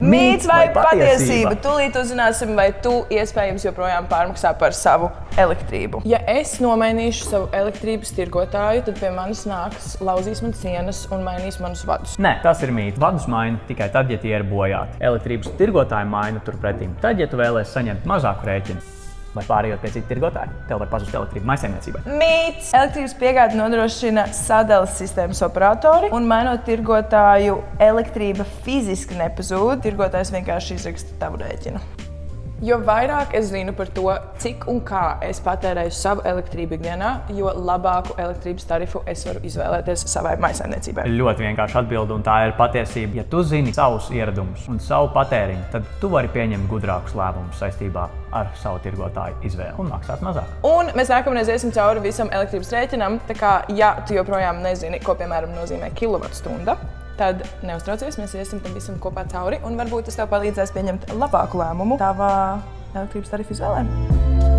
Mīts vai patiesība? Tūlīt uzzināsim, vai tu iespējams joprojām pārmaksā par savu elektrību. Ja es nomainīšu savu elektrības tirgotāju, tad pie manis nāks, lauzīs man sienas un mainīs manus vadus. Nē, tas ir mīts. Vadus maina tikai tad, ja tie ir bojāti. Elektrības tirgotāji maina turpretīm tad, ja tu vēlies saņemt mazāku rēķinu. Vai pārējot pie citu tirgotāju, tev var pazust elektrība mājsaimniecībai. Mīts! Elektrības piegādi nodrošina sadales sistēmas operatori, un mainot tirgotāju, elektrība fiziski nepazūd. Tirgotājs vienkārši izraksta tavu rēķinu. Jo vairāk es zinu par to, cik un kā es patērēju savu elektrību ikdienā, jo labāku elektrības tarifu es varu izvēlēties savai mājsaimniecībai. Ļoti vienkārši atbilde, un tā ir patiesība. Ja tu zini savus ieradumus un savu patēriņu, tad tu vari pieņemt gudrākus lēmumus saistībā ar savu tirgotāju izvēli un maksāt mazāk. Un mēs nākamreiz iesim cauri visam elektrības rēķinam, tā kā, ja tu joprojām nezini, ko piemēram nozīmē kilovatstunda, tad neuztraucies, mēs iesim tam visam kopā cauri, un varbūt tas tev palīdzēs pieņemt labāku lēmumu tavā elektrības tarifu izvēlē.